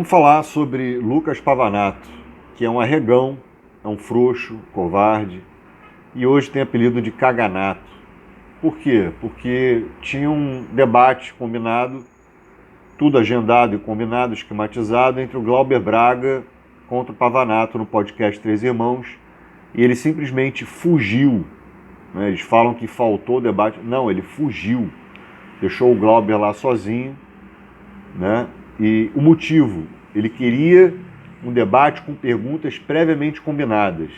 Vamos falar sobre Lucas Pavanato, que é um arregão, é um frouxo, covarde, e hoje tem apelido de Caganato. Por quê? Porque tinha um debate combinado, tudo agendado e combinado, esquematizado, entre o Glauber Braga contra o Pavanato no podcast Três Irmãos, e ele simplesmente fugiu. Eles falam que faltou o debate. Não, ele fugiu. Deixou o Glauber lá sozinho, né? E o motivo, ele queria um debate com perguntas previamente combinadas.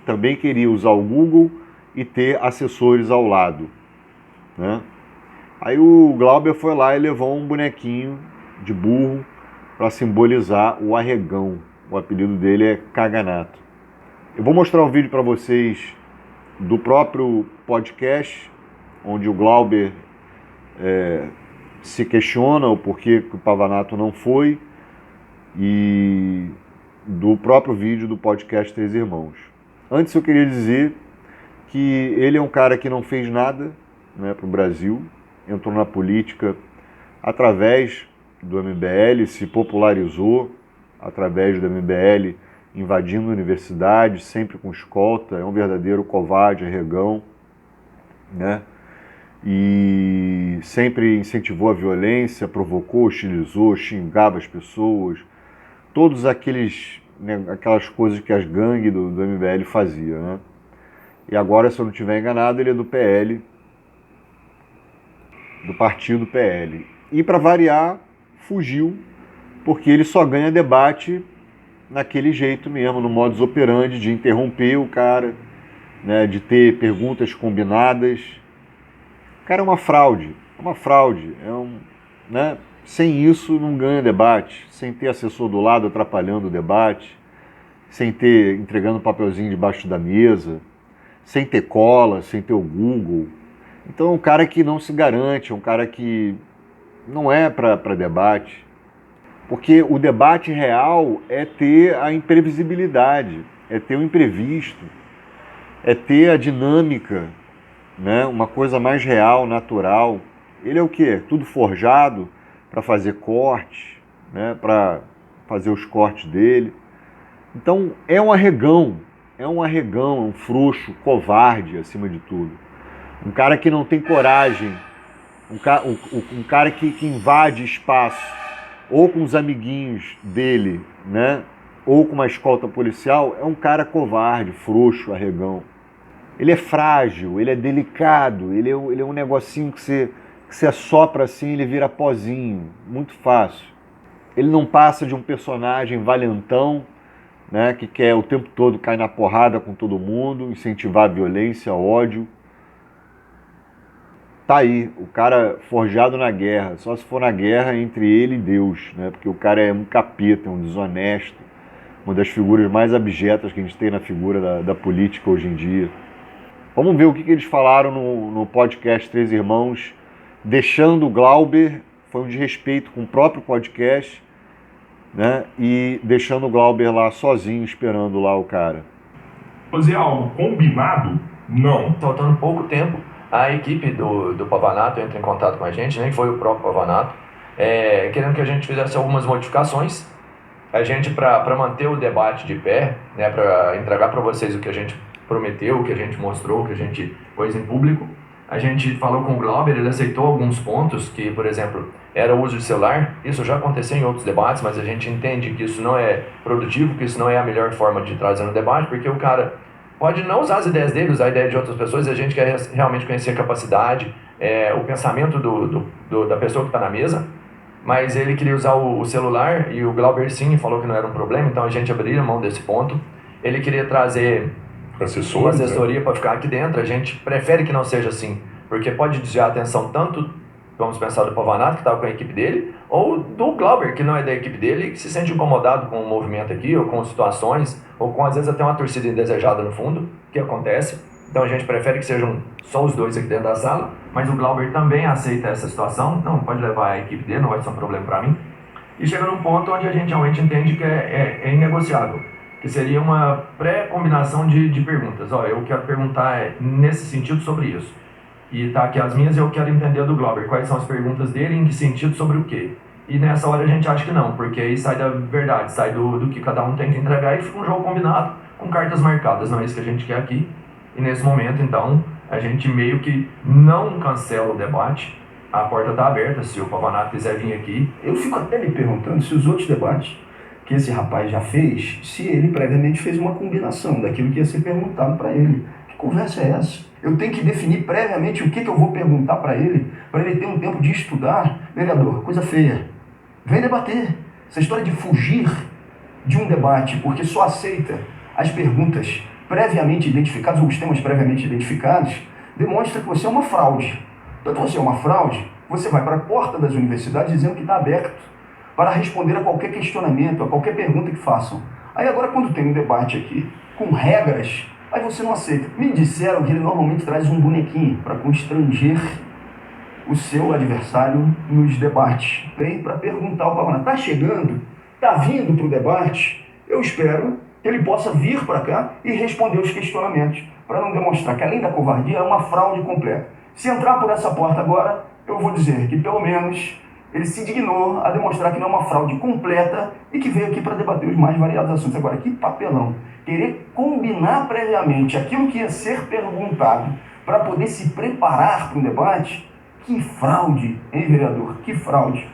Também queria usar o Google e ter assessores ao lado, né? Aí o Glauber foi lá e levou um bonequinho de burro para simbolizar o arregão. O apelido dele é Caganato. Eu vou mostrar um vídeo para vocês do próprio podcast, onde o Glauber se questiona o porquê que o Pavanato não foi, e do próprio vídeo do podcast Três Irmãos. Antes eu queria dizer que ele é um cara que não fez nada, né, para o Brasil, entrou na política através do MBL, se popularizou através do MBL, invadindo universidades, sempre com escolta, é um verdadeiro covarde, arregão, né? E sempre incentivou a violência, provocou, hostilizou, xingava as pessoas, todos aquelas coisas que as gangues do MBL faziam, né? E agora, se eu não estiver enganado, ele é do PL, do partido PL. E para variar, fugiu, porque ele só ganha debate naquele jeito mesmo, no modus operandi de interromper o cara, né, de ter perguntas combinadas. O cara é uma fraude, né? Sem isso não ganha debate, sem ter assessor do lado atrapalhando o debate, sem ter entregando papelzinho debaixo da mesa, sem ter cola, sem ter o Google. Então é um cara que não se garante, é um cara que não é para debate. Porque o debate real é ter a imprevisibilidade, é ter o imprevisto, é ter a dinâmica, né? Uma coisa mais real, natural. Ele é o quê? Tudo forjado para fazer corte, né? Para fazer os cortes dele. Então é um arregão, é um frouxo, covarde acima de tudo. Um cara que não tem coragem, um cara que invade espaço, ou com os amiguinhos dele, né? Ou com uma escolta policial, é um cara covarde, frouxo, arregão. Ele é frágil, ele é delicado, ele é um negocinho que você assopra assim, ele vira pozinho, muito fácil. Ele não passa de um personagem valentão, né? Que quer o tempo todo cair na porrada com todo mundo, incentivar a violência, ódio. Tá aí, o cara forjado na guerra, só se for na guerra entre ele e Deus, né? Porque o cara é um capeta, um desonesto, uma das figuras mais abjetas que a gente tem na figura da política hoje em dia. Vamos ver o que eles falaram no podcast Três Irmãos, deixando o Glauber, foi um desrespeito com o próprio podcast, né? E deixando o Glauber lá sozinho, esperando lá o cara. Fazer algo combinado? Não. Faltando pouco tempo, a equipe do Pavanato entra em contato com a gente, nem foi o próprio Pavanato, querendo que a gente fizesse algumas modificações. A gente, para manter o debate de pé, né, para entregar para vocês o que a gente prometeu, o que a gente mostrou, o que a gente pôs em público, a gente falou com o Glauber, ele aceitou alguns pontos, que, por exemplo, era o uso de celular. Isso já aconteceu em outros debates, mas a gente entende que isso não é produtivo, que isso não é a melhor forma de trazer no debate, porque o cara pode não usar as ideias dele, usar a ideia de outras pessoas, e a gente quer realmente conhecer a capacidade, o pensamento da pessoa que está na mesa, mas ele queria usar o celular, e o Glauber sim falou que não era um problema, então a gente abriu a mão desse ponto. Ele queria trazer uma assessoria para ficar aqui dentro, a gente prefere que não seja assim, porque pode desviar a atenção tanto, vamos pensar, do Pavanato, que estava com a equipe dele, ou do Glauber, que não é da equipe dele, que se sente incomodado com o movimento aqui, ou com situações, ou com às vezes até uma torcida indesejada no fundo, que acontece. Então a gente prefere que sejam só os dois aqui dentro da sala, mas o Glauber também aceita essa situação, não, pode levar a equipe dele, não vai ser um problema para mim. E chega num ponto onde a gente realmente entende que é inegociável, que seria uma pré-combinação de perguntas. Eu quero perguntar nesse sentido sobre isso. E tá aqui as minhas, eu quero entender do Glauber quais são as perguntas dele, em que sentido, sobre o quê. E nessa hora a gente acha que não, porque aí sai da verdade, sai do que cada um tem que entregar e fica um jogo combinado com cartas marcadas. Não é isso que a gente quer aqui. E nesse momento, então, a gente meio que não cancela o debate. A porta está aberta, se o Pavanato quiser vir aqui. Eu fico até me perguntando se os outros debates que esse rapaz já fez, se ele previamente fez uma combinação daquilo que ia ser perguntado para ele. Que conversa é essa? Eu tenho que definir previamente o que eu vou perguntar para ele ter um tempo de estudar. Vereador, coisa feia. Vem debater. Essa história de fugir de um debate porque só aceita as perguntas previamente identificadas, ou os temas previamente identificados, demonstra que você é uma fraude. Tanto você é uma fraude, você vai para a porta das universidades dizendo que está aberto para responder a qualquer questionamento, a qualquer pergunta que façam. Aí agora, quando tem um debate aqui com regras, aí você não aceita. Me disseram que ele normalmente traz um bonequinho para constranger o seu adversário nos debates. Vem para perguntar ao Pavanato, está chegando? Está vindo para o debate? Eu espero que ele possa vir para cá e responder os questionamentos, para não demonstrar que, além da covardia, é uma fraude completa. Se entrar por essa porta agora, eu vou dizer que, pelo menos, ele se dignou a demonstrar que não é uma fraude completa e que veio aqui para debater os mais variados assuntos. Agora, que papelão! Querer combinar previamente aquilo que ia ser perguntado para poder se preparar para um debate. Que fraude, hein, vereador? Que fraude.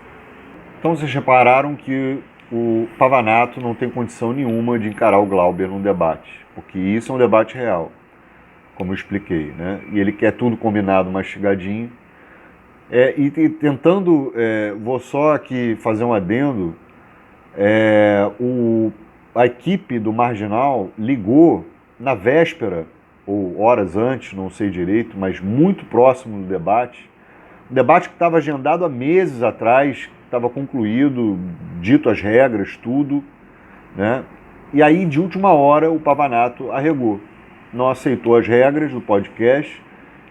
Então vocês repararam que o Pavanato não tem condição nenhuma de encarar o Glauber num debate, porque isso é um debate real, como eu expliquei, né? E ele quer tudo combinado, mastigadinho. E tentando, vou só aqui fazer um adendo, a equipe do Marginal ligou na véspera, ou horas antes, não sei direito, mas muito próximo do debate, um debate que estava agendado há meses atrás, estava concluído, dito as regras, tudo, né? E aí, de última hora, o Pavanato arregou. Não aceitou as regras do podcast,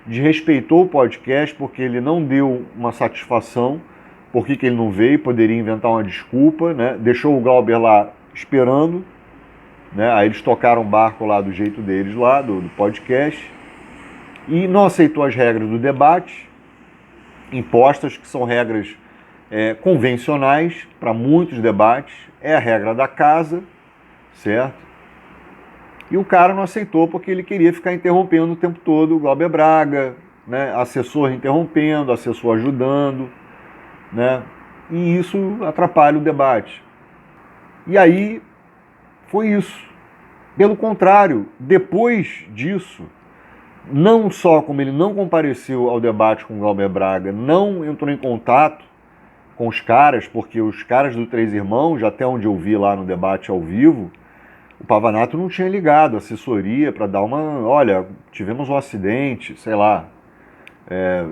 desrespeitou o podcast porque ele não deu uma satisfação, por que ele não veio, poderia inventar uma desculpa, né? Deixou o Glauber lá esperando, né? Aí eles tocaram o barco lá do jeito deles lá, do podcast, e não aceitou as regras do debate, impostas, que são regras convencionais para muitos debates, é a regra da casa, certo? E o cara não aceitou porque ele queria ficar interrompendo o tempo todo o Glauber Braga, né? Assessor interrompendo, assessor ajudando, né? E isso atrapalha o debate. E aí foi isso. Pelo contrário, depois disso, não só como ele não compareceu ao debate com o Glauber Braga, não entrou em contato com os caras, porque os caras do Três Irmãos, até onde eu vi lá no debate ao vivo, o Pavanato não tinha ligado a assessoria para dar olha, tivemos um acidente, sei lá,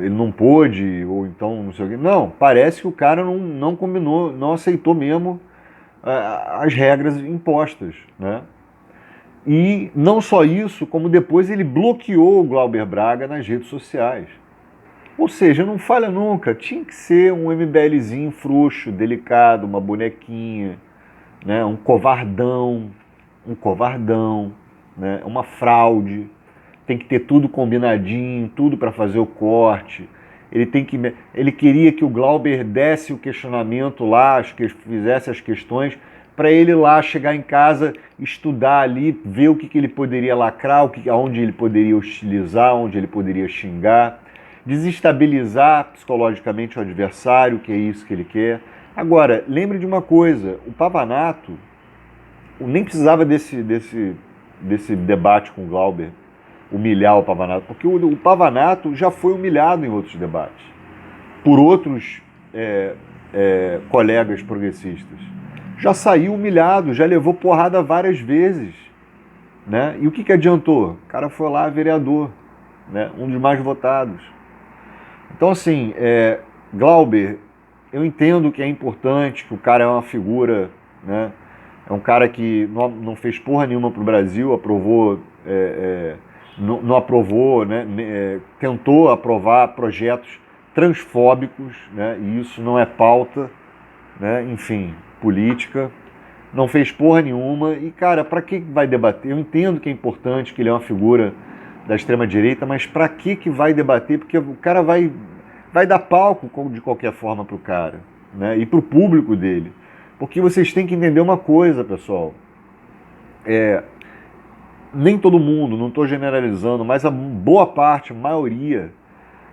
ele não pôde, ou então não sei o quê. Não, parece que o cara não combinou, não aceitou mesmo as regras impostas, né? E não só isso, como depois ele bloqueou o Glauber Braga nas redes sociais. Ou seja, não falha nunca, tinha que ser um MBLzinho frouxo, delicado, uma bonequinha, né? Um covardão, né? Uma fraude, tem que ter tudo combinadinho, tudo para fazer o corte. Ele queria que o Glauber desse o questionamento lá, fizesse as questões, para ele lá chegar em casa, estudar ali, ver o que ele poderia lacrar, aonde ele poderia hostilizar, onde ele poderia xingar, desestabilizar psicologicamente o adversário, que é isso que ele quer. Agora, lembre de uma coisa, o Pavanato nem precisava desse debate com o Glauber, humilhar o Pavanato, porque o Pavanato já foi humilhado em outros debates, por outros colegas progressistas. Já saiu humilhado, já levou porrada várias vezes, né? E o que adiantou? O cara foi lá vereador, né? Um dos mais votados. Então, assim, Glauber, eu entendo que é importante, que o cara é uma figura, né? É um cara que não fez porra nenhuma pro Brasil, aprovou, não aprovou, né? Tentou aprovar projetos transfóbicos, né? E isso não é pauta, né? Enfim, política, não fez porra nenhuma, e cara, para que vai debater? Eu entendo que é importante, que ele é uma figura da extrema-direita, mas para que vai debater? Porque o cara vai dar palco de qualquer forma pro cara, né, e para o público dele. Porque vocês têm que entender uma coisa, pessoal. Nem todo mundo, não estou generalizando, mas a boa parte, a maioria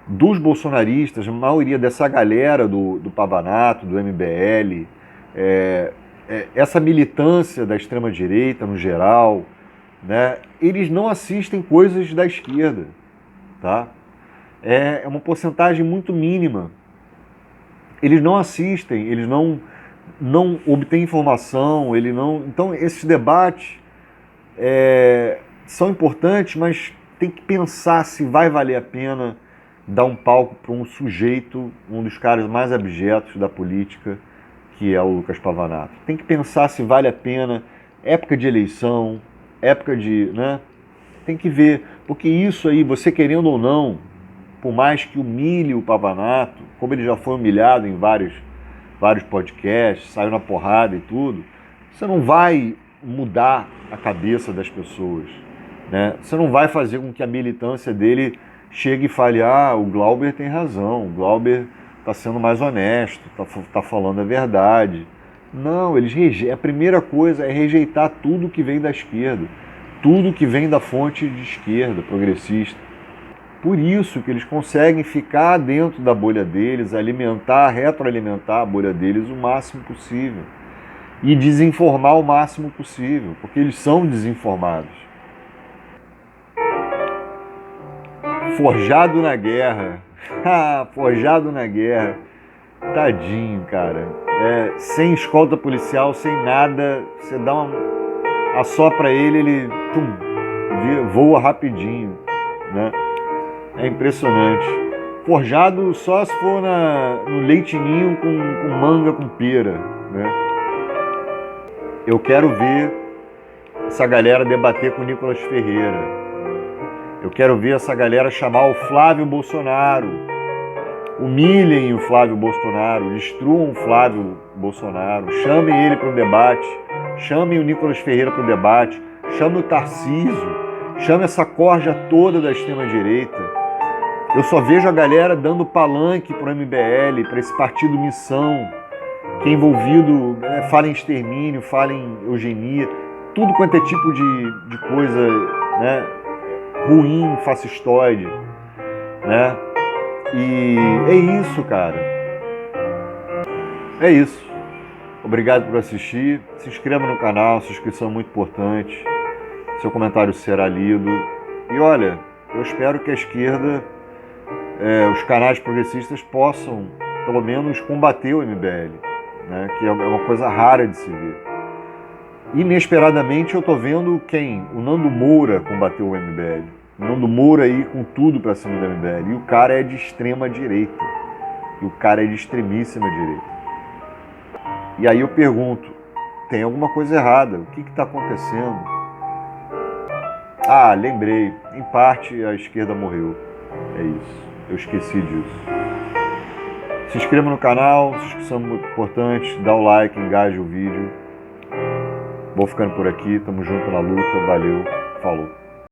dos bolsonaristas, a maioria dessa galera do Pavanato, do MBL, essa militância da extrema-direita no geral, né, eles não assistem coisas da esquerda. Tá? É uma porcentagem muito mínima. Eles não assistem, eles não obtêm informação, então esses debates são importantes, mas tem que pensar se vai valer a pena dar um palco para um sujeito, um dos caras mais abjetos da política, que é o Lucas Pavanato. Tem que pensar se vale a pena, época de eleição, época de... né? Tem que ver, porque isso aí, você querendo ou não, por mais que humilhe o Pavanato, como ele já foi humilhado em vários podcasts, saiu na porrada e tudo, você não vai mudar a cabeça das pessoas, né? Você não vai fazer com que a militância dele chegue e fale, o Glauber tem razão, o Glauber está sendo mais honesto, está falando a verdade. Não, a primeira coisa é rejeitar tudo que vem da esquerda, tudo que vem da fonte de esquerda, progressista. Por isso que eles conseguem ficar dentro da bolha deles, retroalimentar a bolha deles o máximo possível. E desinformar o máximo possível, porque eles são desinformados. Forjado na guerra. Forjado na guerra. Tadinho, cara. Sem escolta policial, sem nada, você dá assopra ele voa rapidinho, né? É impressionante. Forjado só se for no leitinho com manga com pera, né? Eu quero ver essa galera debater com o Nicolas Ferreira. Eu quero ver essa galera chamar o Flávio Bolsonaro. Humilhem o Flávio Bolsonaro, destruam o Flávio Bolsonaro, chamem ele para um debate, chamem o Nicolas Ferreira para o debate, chamem o Tarcísio, chamem essa corja toda da extrema-direita. Eu só vejo a galera dando palanque para o MBL, para esse partido Missão, que é envolvido, fala em extermínio, fala em eugenia, tudo quanto é tipo de coisa, né, ruim, fascistoide, né? E é isso, cara. É isso. Obrigado por assistir. Se inscreva no canal, sua inscrição é muito importante. Seu comentário será lido. E olha, eu espero que a esquerda, os canais progressistas possam, pelo menos, combater o MBL, né? Que é uma coisa rara de se ver. Inesperadamente eu estou vendo o Nando Moura combater o MBL. O Nando Moura aí com tudo para cima do MBL. E o cara é de extrema direita. E o cara é de extremíssima direita. E aí eu pergunto, tem alguma coisa errada? O que está acontecendo? Lembrei. Em parte a esquerda morreu. É isso. Eu esqueci disso. Se inscreva no canal, sua inscrição é muito importante. Dá o like, engaje o vídeo. Vou ficando por aqui. Tamo junto na luta. Valeu. Falou.